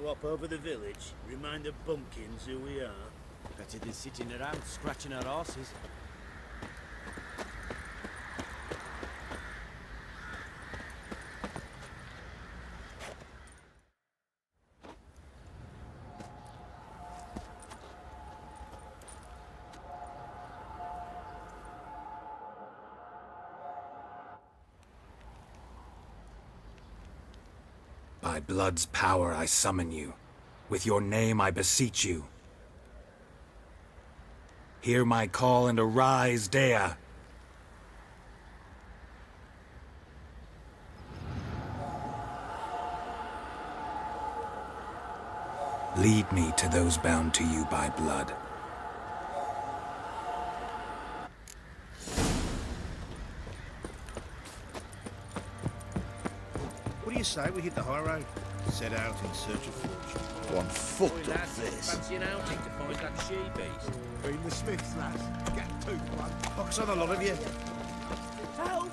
to hop over the village? Remind the bumpkins who we are? Better than sitting around scratching our asses. By blood's power I summon you. With your name I beseech you. Hear my call and arise, Dea. Lead me to those bound to you by blood. What do you say we hit the high road? Set out in search of fortune. One fucked up this. Fancy an outing to find that she-beast? Been the Smiths, lads. Get to one. Pox on a lot of you. Help!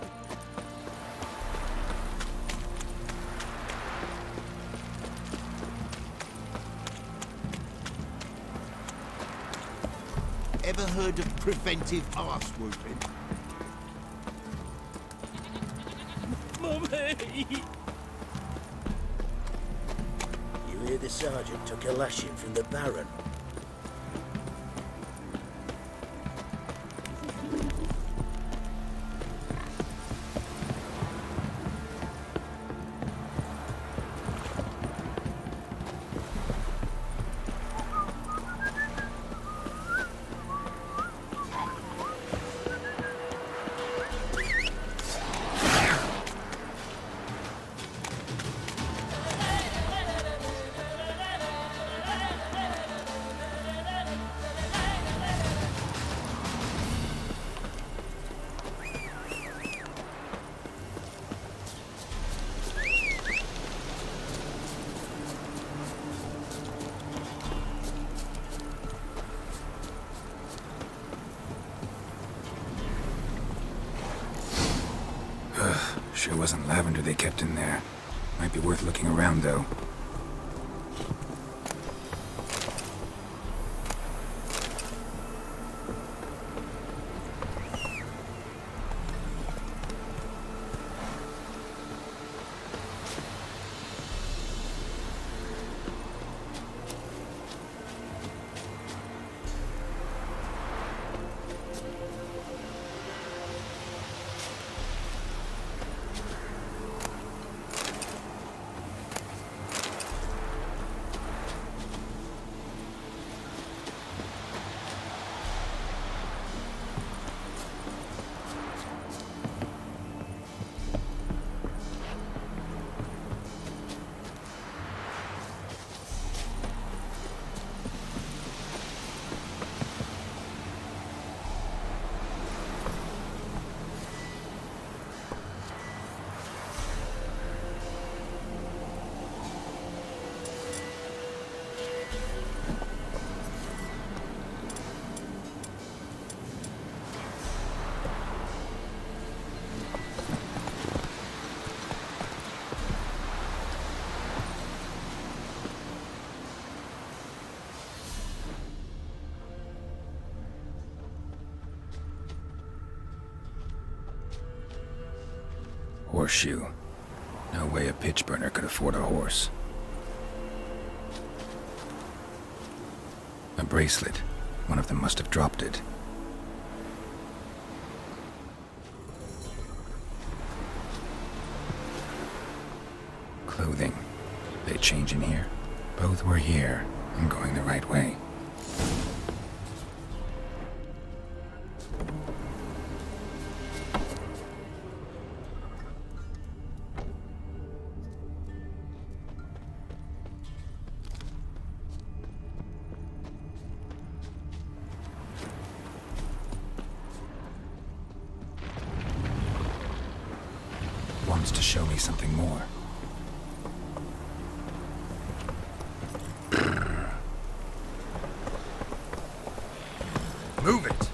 Ever heard of preventive arse whooping? Mummy! You hear the sergeant took a lashing from the Baron? Sure wasn't lavender they kept in there. Might be worth looking around, though. Horseshoe. No way a pitch burner could afford a horse. A bracelet. One of them must have dropped it. Clothing. They change in here? Both were here. I'm going the right way. Wants to show me something more. Move it!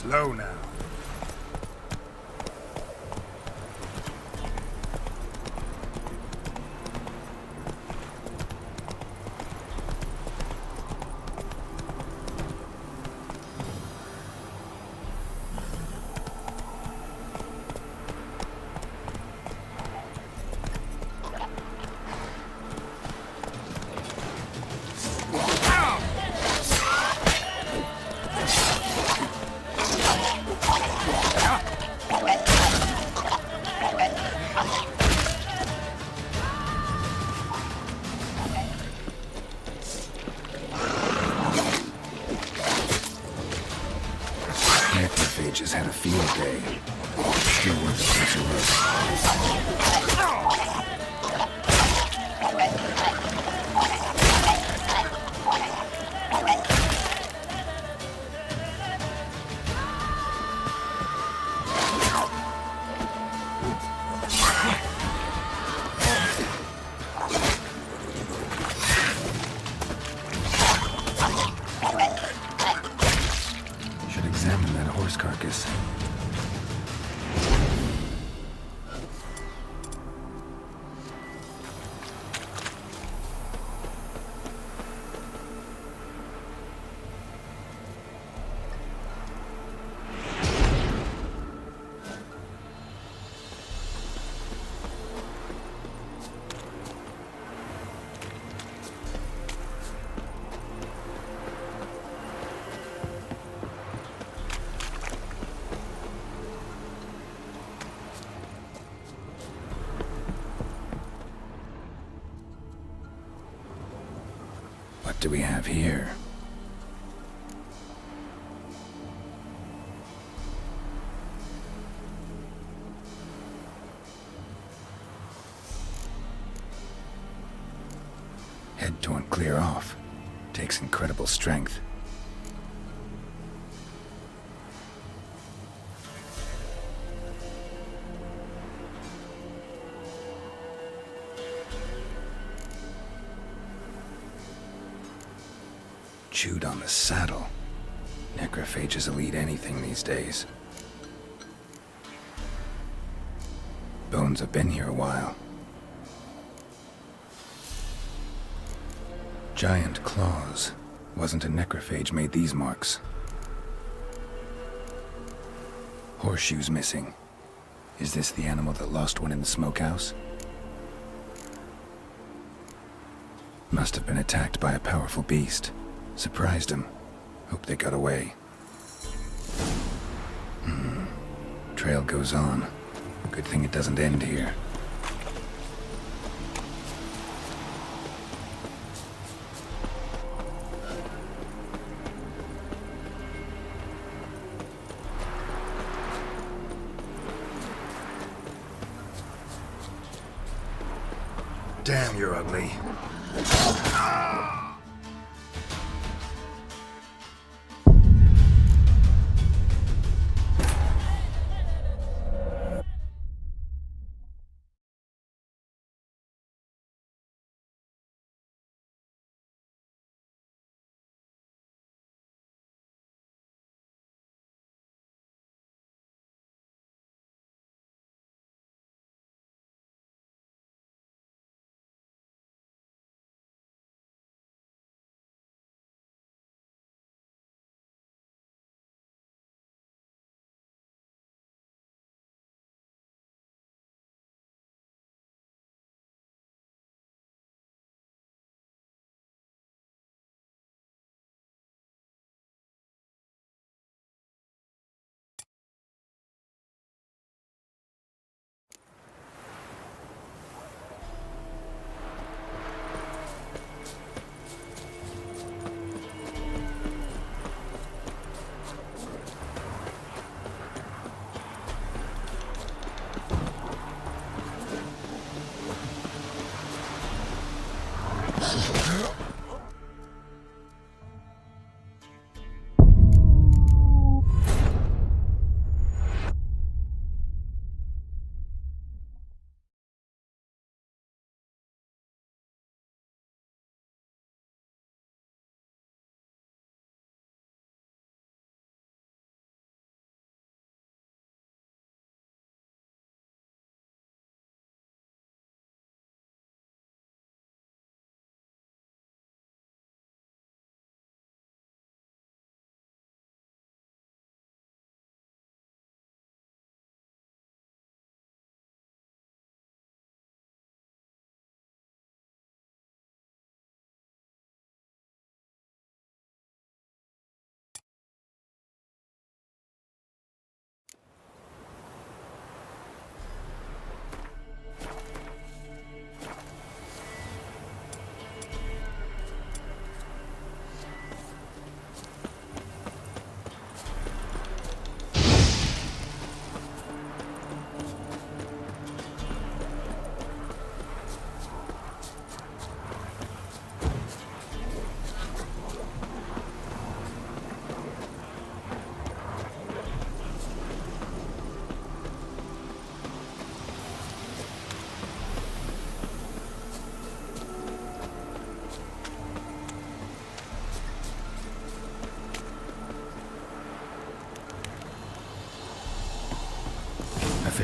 Slow now. Necrophages had a field day. Still worth a closer look. Should examine that horse carcass. What do we have here? Head torn clear off. Takes incredible strength. Chewed on the saddle. Necrophages will eat anything these days. Bones have been here a while. Giant claws. Wasn't a necrophage made these marks. Horseshoes missing. Is this the animal that lost one in the smokehouse? Must have been attacked by a powerful beast. Surprised him. Hope they got away. Trail goes on. Good thing it doesn't end here. Damn, you're ugly.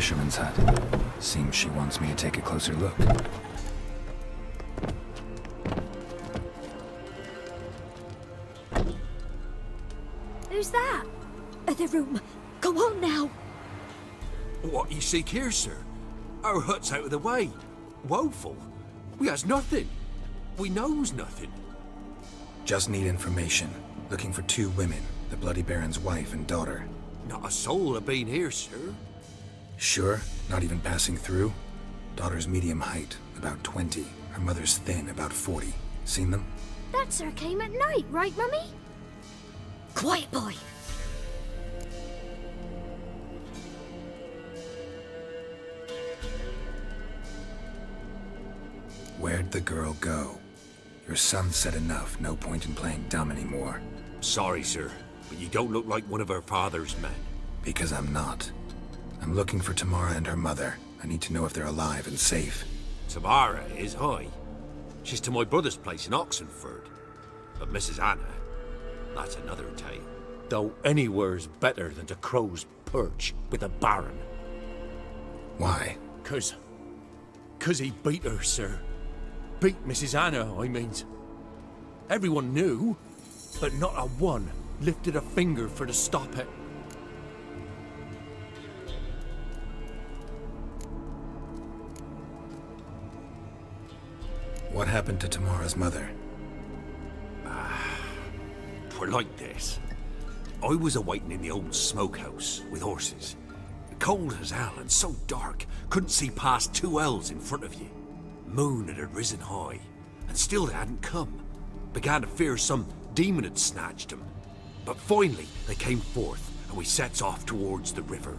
fisherman's hut. Seems she wants me to take a closer look. Who's that? The room. Go on now. What you seek here, sir? Our hut's out of the way. Woeful. We has nothing. We knows nothing. Just need information. Looking for 2 women, the Bloody Baron's wife and daughter. Not a soul have been here, sir. Sure? Not even passing through? Daughter's medium height, about 20. Her mother's thin, about 40. Seen them? That sir came at night, right, Mummy? Quiet, boy. Where'd the girl go? Your son said enough, no point in playing dumb anymore. Sorry, sir, but you don't look like one of her father's men. Because I'm not. I'm looking for Tamara and her mother. I need to know if they're alive and safe. Tamara is high. She's to my brother's place in Oxenford. But Mrs. Anna, that's another tale. Though anywhere's better than to Crow's Perch with a baron. Why? 'Cause he beat her, sir. Beat Mrs. Anna, I means. Everyone knew, but not a one lifted a finger for to stop it. What happened to Tamara's mother? Twere like this. I was awaiting in the old smokehouse with horses. Cold as hell and so dark, couldn't see past 2 ells in front of you. Moon had risen high, and still they hadn't come. Began to fear some demon had snatched them. But finally they came forth, and we sets off towards the river.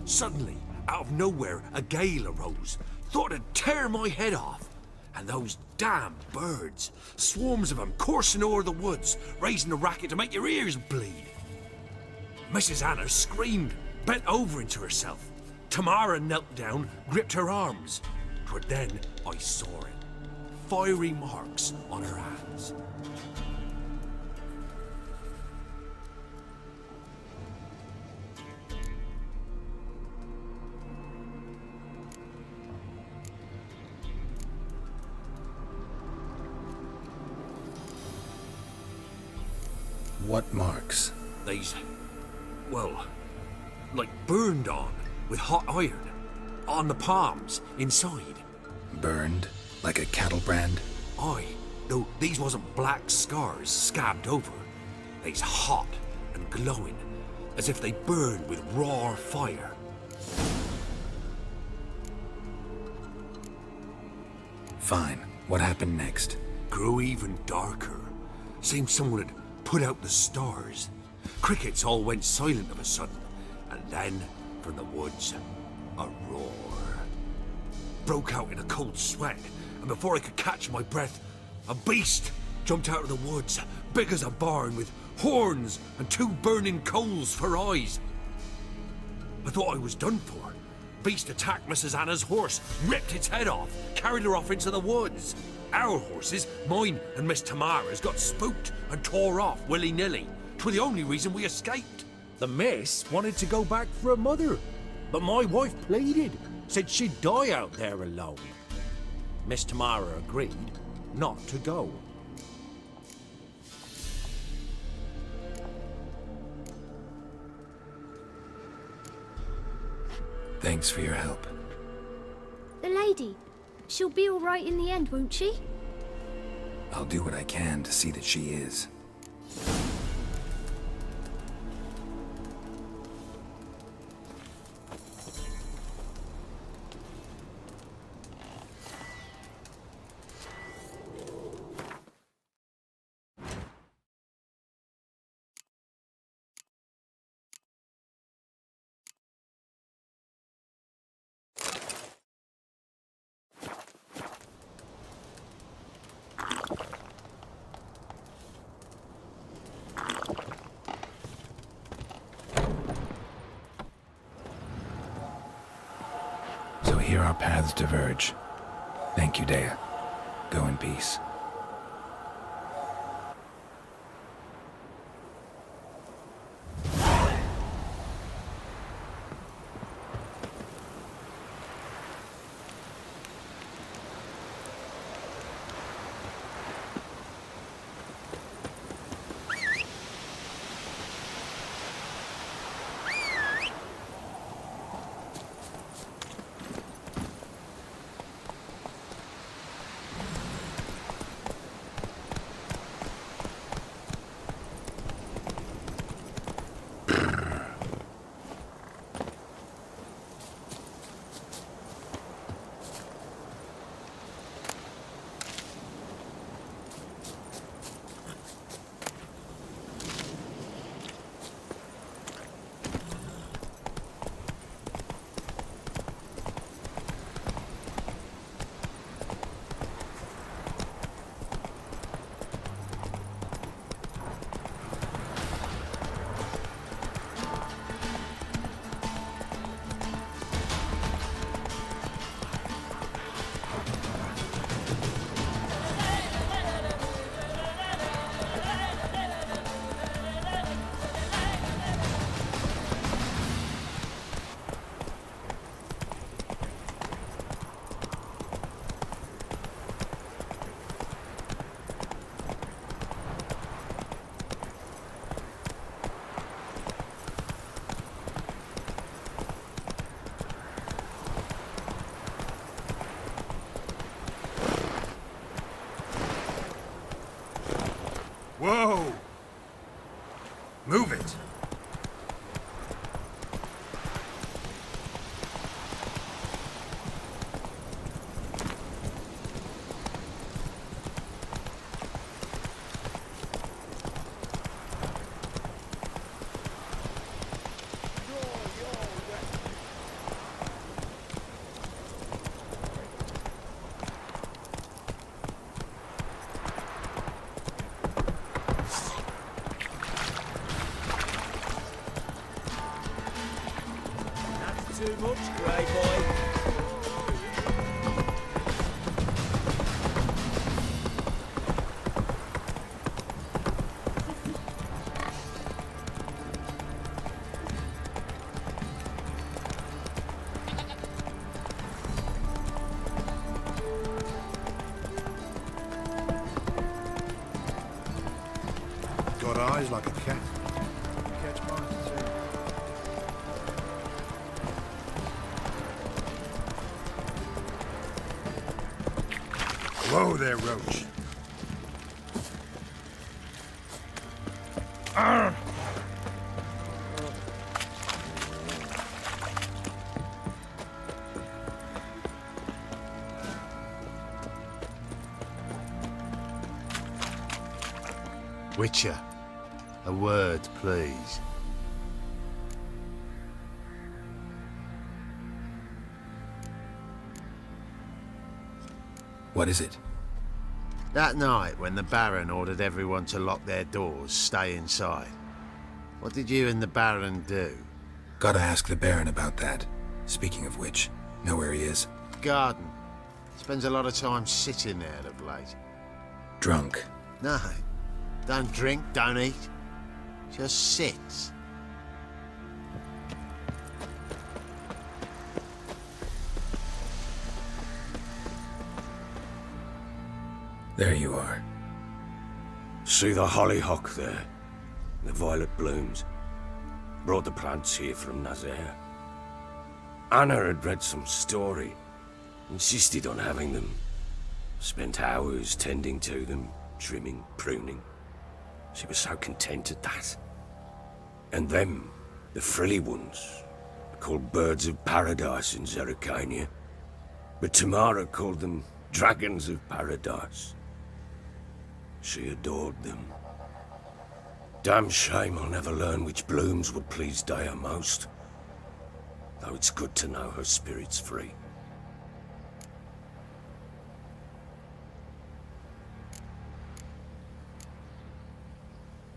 Suddenly, out of nowhere, a gale arose. Thought it'd tear my head off. And those damn birds, swarms of them coursing o'er the woods, raising a racket to make your ears bleed. Mrs. Anna screamed, bent over into herself. Tamara knelt down, gripped her arms. 'Twere then I saw it. Fiery marks on her hands. What marks? These, well, like burned on with hot iron. On the palms, inside. Burned? Like a cattle brand? Aye, though these wasn't black scars scabbed over. They's hot and glowing, as if they burned with raw fire. Fine. What happened next? Grew even darker. Seemed someone had put out the stars. Crickets all went silent of a sudden, and then, from the woods, a roar. Broke out in a cold sweat, and before I could catch my breath, a beast jumped out of the woods, big as a barn, with horns and 2 burning coals for eyes. I thought I was done for. Beast attacked Mrs. Anna's horse, ripped its head off, carried her off into the woods. Our horses, mine and Miss Tamara's, got spooked and tore off willy-nilly. 'Twere the only reason we escaped. The miss wanted to go back for her mother, but my wife pleaded, said she'd die out there alone. Miss Tamara agreed not to go. Thanks for your help. The lady. She'll be all right in the end, won't she? I'll do what I can to see that she is. So here our paths diverge. Thank you, Dea. Go in peace. too much, grey boy. Got eyes like a cat. Catch mice too. Whoa there, Roach. Witcher, a word, please. What is it? That night when the Baron ordered everyone to lock their doors, stay inside. What did you and the Baron do? Gotta ask the Baron about that. Speaking of which, know where he is? Garden. Spends a lot of time sitting there of late. Drunk. No. Don't drink, don't eat. Just sits. There you are. See the hollyhock there? The violet blooms. Brought the plants here from Nazaire. Anna had read some story. Insisted on having them. Spent hours tending to them, trimming, pruning. She was so content at that. And them, the frilly ones, called birds of paradise in Zerrikania. But Tamara called them dragons of paradise. She adored them. Damn shame I'll never learn which blooms would please Dea most. Though it's good to know her spirit's free.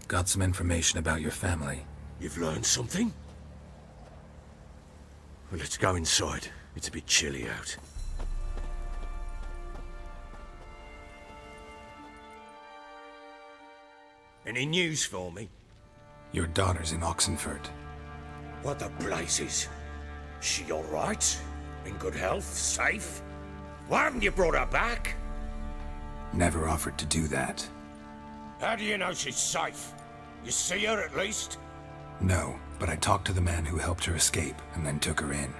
Got some information about your family. You've learned something? Well, let's go inside. It's a bit chilly out. Any news for me? Your daughter's in Oxenfurt. What the blazes? She all right? In good health? Safe? Why haven't you brought her back? Never offered to do that. How do you know she's safe? You see her at least? No, but I talked to the man who helped her escape and then took her in.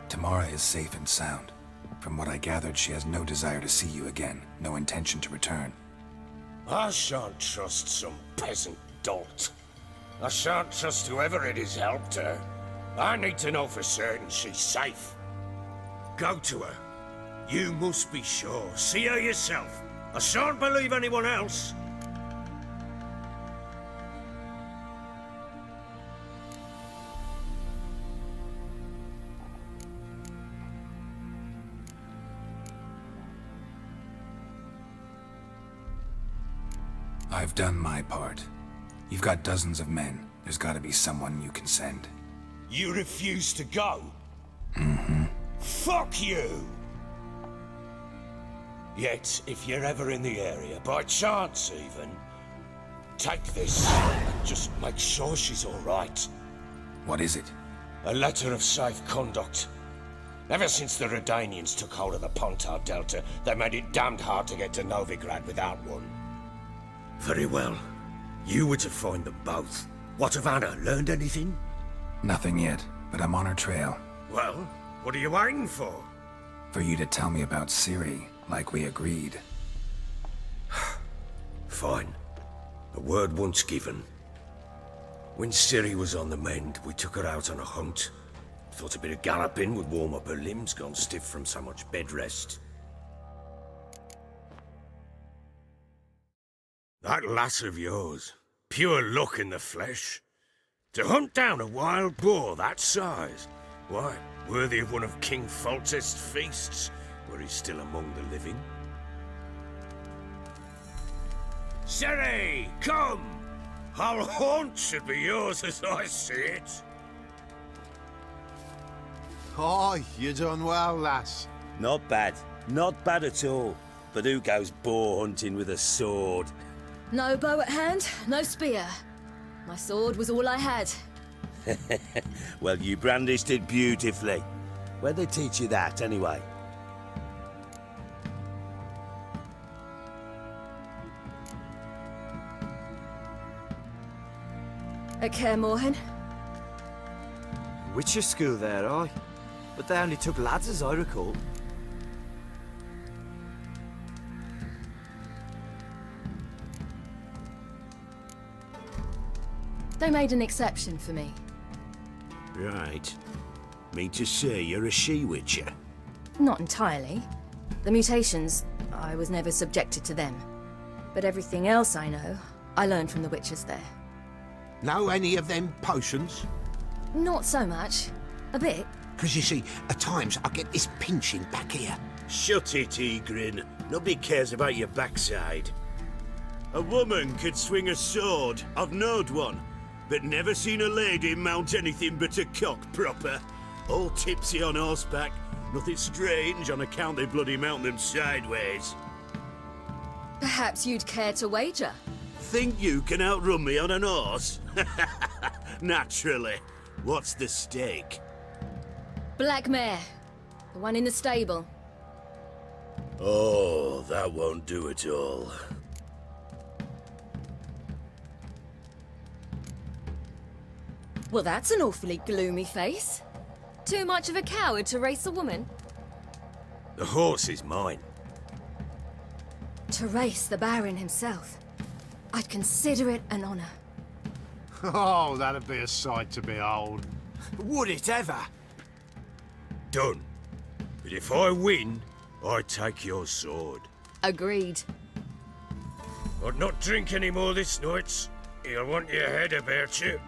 Tamara is safe and sound. From what I gathered, she has no desire to see you again, no intention to return. I shan't trust some peasant dolt. I shan't trust whoever it is helped her. I need to know for certain she's safe. Go to her. You must be sure. See her yourself. I shan't believe anyone else. I've done my part. You've got dozens of men. There's gotta be someone you can send. You refuse to go? Mm-hmm. Fuck you! Yet, if you're ever in the area, by chance even, take this and just make sure she's all right. What is it? A letter of safe conduct. Ever since the Redanians took hold of the Pontar Delta, they made it damned hard to get to Novigrad without one. Very well. You were to find them both. What of Anna? Learned anything? Nothing yet, but I'm on her trail. Well, what are you waiting for? For you to tell me about Ciri, like we agreed. Fine. A word once given. When Ciri was on the mend, we took her out on a hunt. Thought a bit of galloping would warm up her limbs, gone stiff from so much bed rest. That lass of yours, pure luck in the flesh. To hunt down a wild boar that size, why, worthy of one of King Foltest's feasts, were he still among the living. Ciri, come! Whole haunt should be yours as I see it. Oh, you done well, lass. Not bad. Not bad at all. But who goes boar hunting with a sword? No bow at hand, no spear. My sword was all I had. Well, you brandished it beautifully. Where'd they teach you that, anyway? At Kaer Morhen. Witcher school there, aye. But they only took lads, as I recall. They made an exception for me. Right. Mean to say you're a she-witcher? Not entirely. The mutations, I was never subjected to them. But everything else I know, I learned from the witches there. Know any of them potions? Not so much. A bit. Because you see, at times I get this pinching back here. Shut it, Egrin. Nobody cares about your backside. A woman could swing a sword. I've knowed one. But never seen a lady mount anything but a cock proper. All tipsy on horseback. Nothing strange on account they bloody mount them sideways. Perhaps you'd care to wager? Think you can outrun me on an horse? Naturally. What's the stake? Black mare. The one in the stable. Oh, that won't do at all. Well, that's an awfully gloomy face. Too much of a coward to race a woman? The horse is mine. To race the Baron himself. I'd consider it an honor. Oh, that'd be a sight to behold. Would it ever? Done. But if I win, I take your sword. Agreed. I'd not drink any more this night. You'll want your head about you.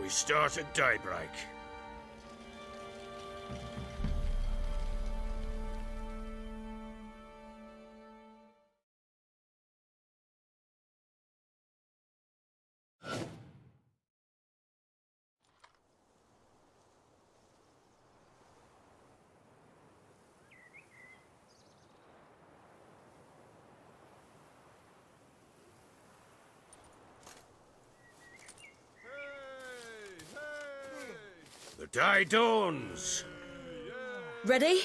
We start at daybreak. The day dawns. Ready?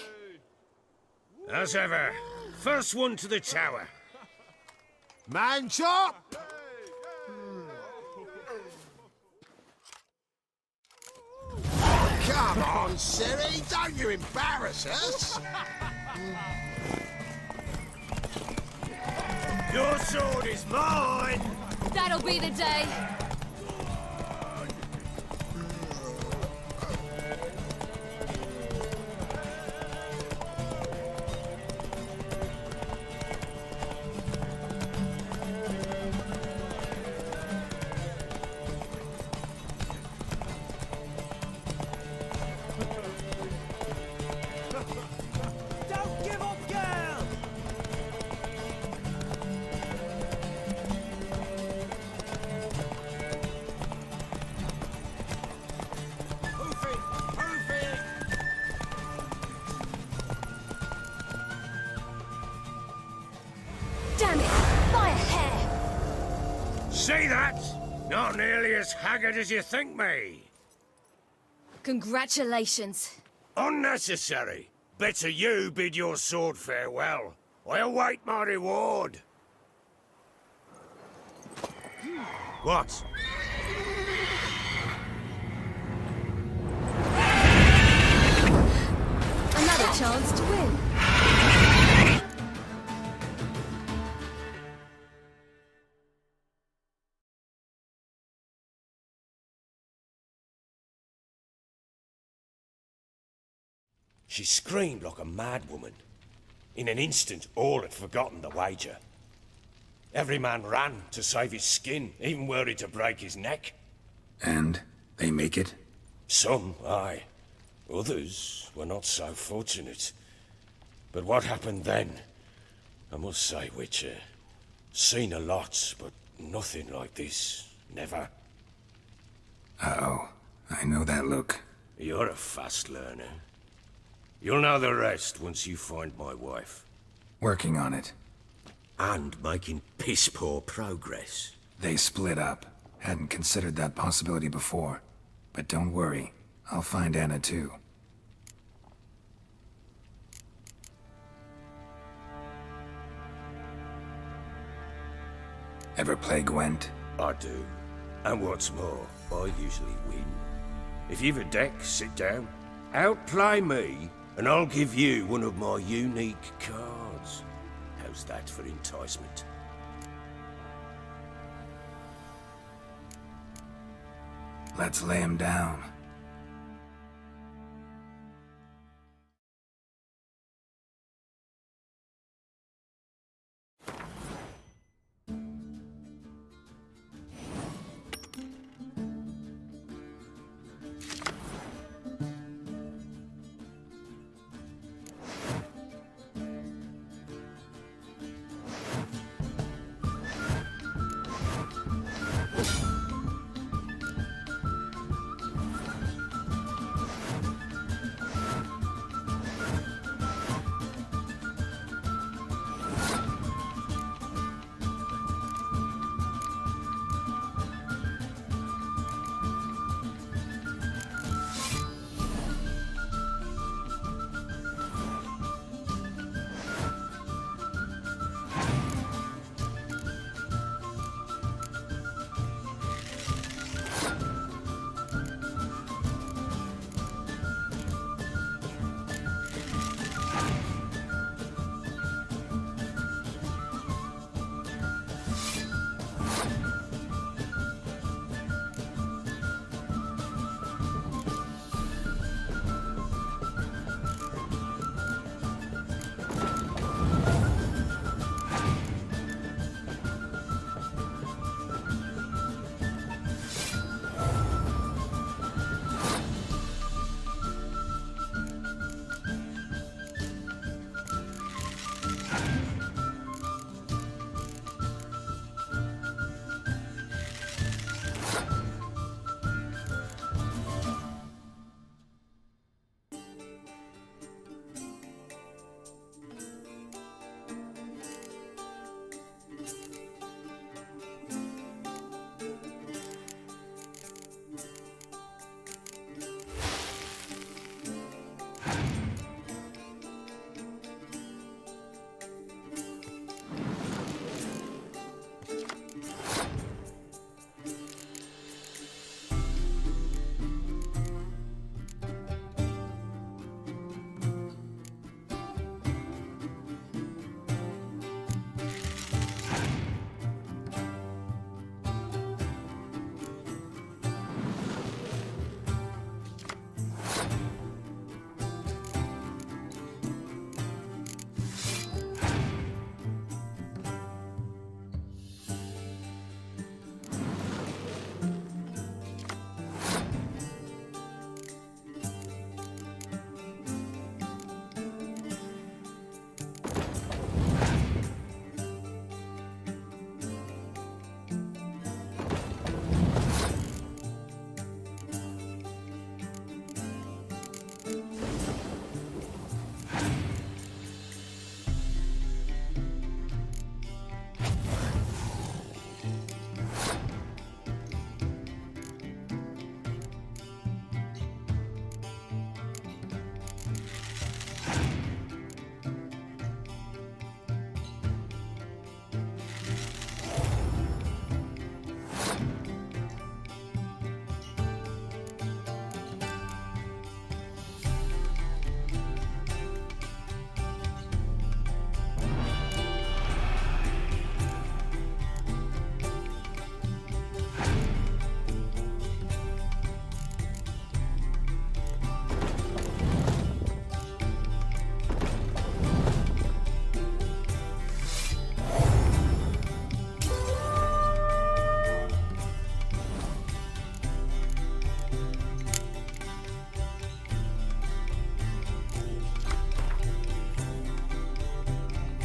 As ever. First one to the tower. Man chop! Come on, Siri, don't you embarrass us! Your sword is mine! That'll be the day. Don't give up, girl! Hoof it! Hoof it! Damn it! By a hair! See that? Not nearly as haggard as you think me. Congratulations. Unnecessary. Better you bid your sword farewell. I await my reward. What? Another chance to win. She screamed like a mad woman. In an instant, all had forgotten the wager. Every man ran to save his skin, even worried to break his neck. And they make it? Some, aye. Others were not so fortunate. But what happened then? I must say, Witcher, seen a lot, but nothing like this. Never. Uh-oh. I know that look. You're a fast learner. You'll know the rest once you find my wife. Working on it. And making piss-poor progress. They split up. Hadn't considered that possibility before. But don't worry, I'll find Anna too. Ever play Gwent? I do. And what's more, I usually win. If you've a deck, sit down. Outplay me, and I'll give you one of my unique cards. How's that for enticement? Let's lay him down.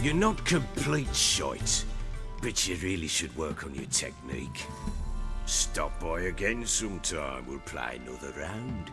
You're not complete shite, but you really should work on your technique. Stop by again sometime, we'll play another round.